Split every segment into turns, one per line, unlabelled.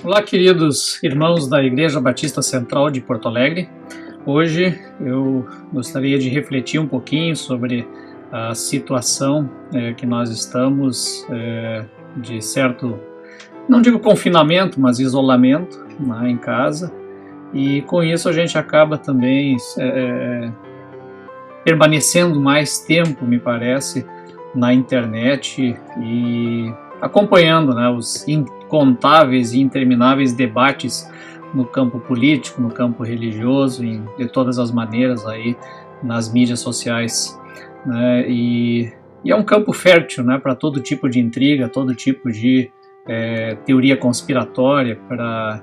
Olá, queridos irmãos da Igreja Batista Central de Porto Alegre. Hoje eu gostaria de refletir um pouquinho sobre a situação que nós estamos de certo, não digo confinamento, mas isolamento, né, em casa. E com isso a gente acaba também permanecendo mais tempo, me parece, na internet e acompanhando, né, os incontáveis e intermináveis debates no campo político, no campo religioso, de todas as maneiras aí nas mídias sociais, né, e é um campo fértil, né, para todo tipo de intriga, todo tipo de teoria conspiratória, para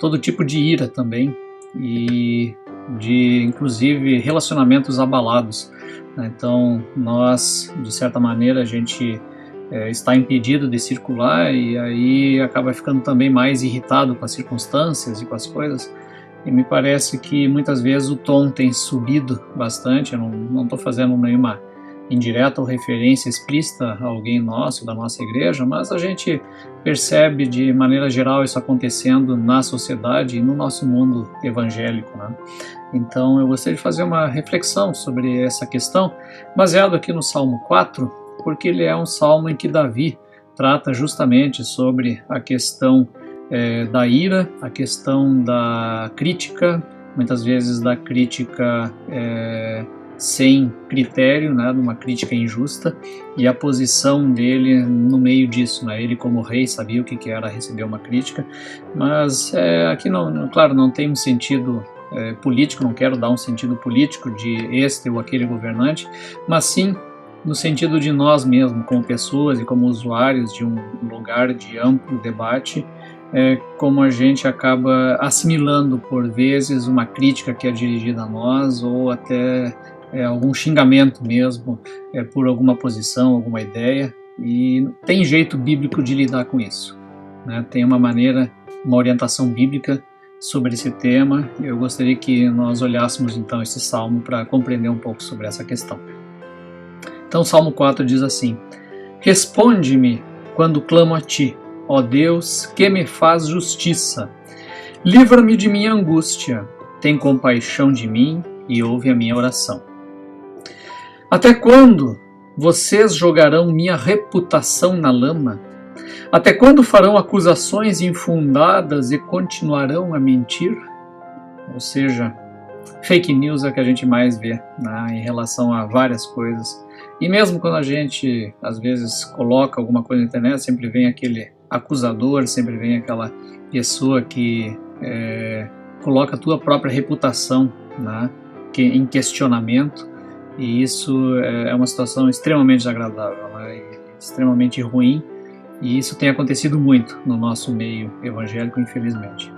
todo tipo de ira também e de inclusive relacionamentos abalados. Então nós, de certa maneira, a gente está impedido de circular e aí acaba ficando também mais irritado com as circunstâncias e com as coisas. E me parece que muitas vezes o tom tem subido bastante. Eu não estou fazendo nenhuma indireta ou referência explícita a alguém nosso, da nossa igreja, mas a gente percebe de maneira geral isso acontecendo na sociedade e no nosso mundo evangélico, né? Então eu gostaria de fazer uma reflexão sobre essa questão, baseado aqui no Salmo 4, porque ele é um salmo em que Davi trata justamente sobre a questão da ira, a questão da crítica, muitas vezes da crítica sem critério, né, numa crítica injusta, e a posição dele no meio disso, né? Ele como rei sabia o que era receber uma crítica, mas aqui claro, não tem um sentido político, não quero dar um sentido político de este ou aquele governante, mas sim no sentido de nós mesmos, como pessoas e como usuários de um lugar de amplo debate, como a gente acaba assimilando por vezes uma crítica que é dirigida a nós, ou até algum xingamento mesmo por alguma posição, alguma ideia, e tem jeito bíblico de lidar com isso, né? Tem uma maneira, uma orientação bíblica sobre esse tema. Eu gostaria que nós olhássemos então esse salmo para compreender um pouco sobre essa questão. Então, Salmo 4 diz assim: Responde-me quando clamo a ti, ó Deus, que me faz justiça. Livra-me de minha angústia, tem compaixão de mim e ouve a minha oração. Até quando vocês jogarão minha reputação na lama? Até quando farão acusações infundadas e continuarão a mentir? Ou seja, fake news é o que a gente mais vê, né, em relação a várias coisas. E mesmo quando a gente, às vezes, coloca alguma coisa na internet, sempre vem aquele acusador, sempre vem aquela pessoa que coloca a tua própria reputação, né, em questionamento. E isso é uma situação extremamente desagradável, né, e extremamente ruim. E isso tem acontecido muito no nosso meio evangélico, infelizmente.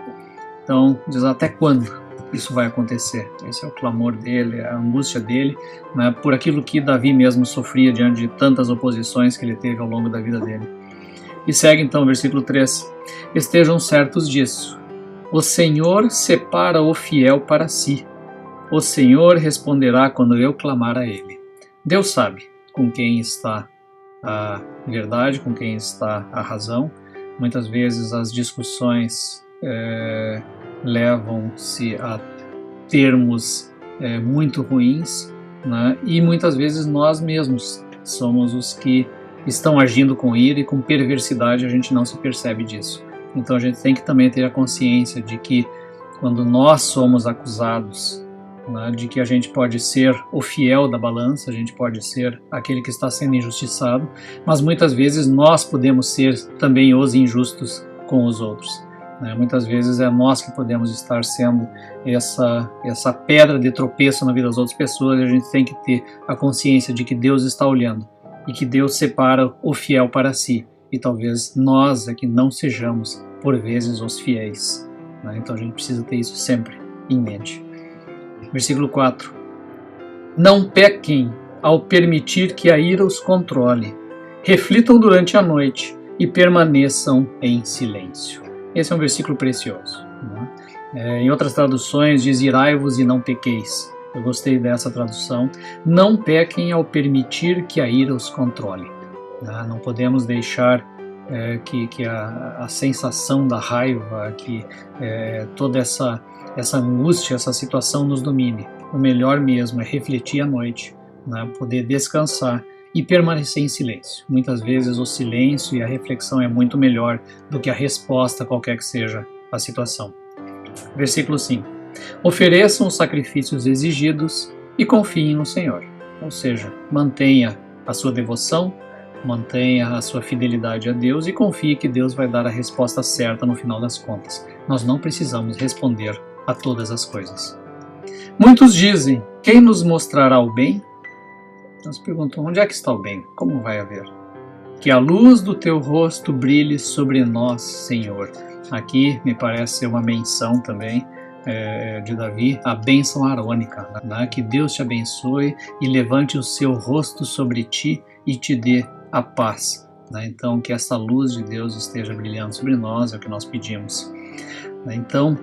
Então, diz até quando isso vai acontecer? Esse é o clamor dele, a angústia dele, né, por aquilo que Davi mesmo sofria diante de tantas oposições que ele teve ao longo da vida dele. E segue então o versículo 3. Estejam certos disso. O Senhor separa o fiel para si. O Senhor responderá quando eu clamar a ele. Deus sabe com quem está a verdade, com quem está a razão. Muitas vezes as discussões levam-se a termos muito ruins, né? E muitas vezes nós mesmos somos os que estão agindo com ira e com perversidade, a gente não se percebe disso. Então a gente tem que também ter a consciência de que quando nós somos acusados, né, de que a gente pode ser o fiel da balança, a gente pode ser aquele que está sendo injustiçado, mas muitas vezes nós podemos ser também os injustos com os outros. Muitas vezes é nós que podemos estar sendo essa pedra de tropeço na vida das outras pessoas, e a gente tem que ter a consciência de que Deus está olhando e que Deus separa o fiel para si, e talvez nós é que não sejamos, por vezes, os fiéis, né? Então a gente precisa ter isso sempre em mente. Versículo 4. Não pequem ao permitir que a ira os controle, reflitam durante a noite e permaneçam em silêncio. Esse é um versículo precioso, né? Em outras traduções diz: irai-vos e não pequeis. Eu gostei dessa tradução. Não pequem ao permitir que a ira os controle. Não podemos deixar que a sensação da raiva, que toda essa angústia, essa situação nos domine. O melhor mesmo é refletir à noite, né, poder descansar e permanecer em silêncio. Muitas vezes o silêncio e a reflexão é muito melhor do que a resposta, qualquer que seja a situação. Versículo 5. Ofereçam os sacrifícios exigidos e confiem no Senhor. Ou seja, mantenha a sua devoção, mantenha a sua fidelidade a Deus e confie que Deus vai dar a resposta certa no final das contas. Nós não precisamos responder a todas as coisas. Muitos dizem, quem nos mostrará o bem? Nós perguntamos, onde é que está o bem? Como vai haver? Que a luz do teu rosto brilhe sobre nós, Senhor. Aqui me parece ser uma menção também de Davi, a bênção arônica, né? Que Deus te abençoe e levante o seu rosto sobre ti e te dê a paz. Né? Então, que essa luz de Deus esteja brilhando sobre nós, é o que nós pedimos. Então,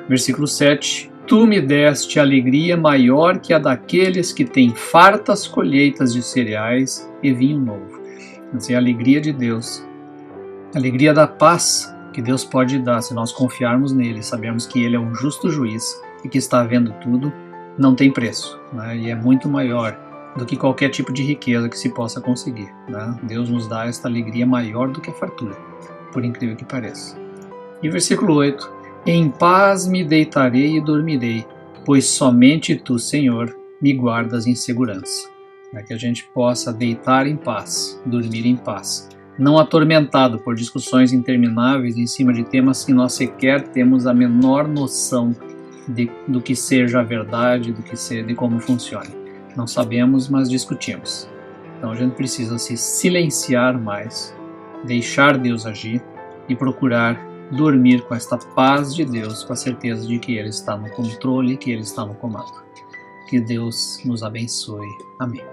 versículo 7, tu me deste alegria maior que a daqueles que têm fartas colheitas de cereais e vinho novo. Quer dizer, a alegria de Deus, a alegria da paz que Deus pode dar se nós confiarmos nele, sabemos que ele é um justo juiz e que está vendo tudo, não tem preço, né? E é muito maior do que qualquer tipo de riqueza que se possa conseguir, né? Deus nos dá esta alegria maior do que a fartura, por incrível que pareça. E versículo 8, em paz me deitarei e dormirei, pois somente tu, Senhor, me guardas em segurança. Que a gente possa deitar em paz, dormir em paz, não atormentado por discussões intermináveis em cima de temas que nós sequer temos a menor noção do que seja a verdade, de como funcione. Não sabemos, mas discutimos. Então a gente precisa se silenciar mais, deixar Deus agir e procurar dormir com esta paz de Deus, com a certeza de que Ele está no controle, que Ele está no comando. Que Deus nos abençoe. Amém.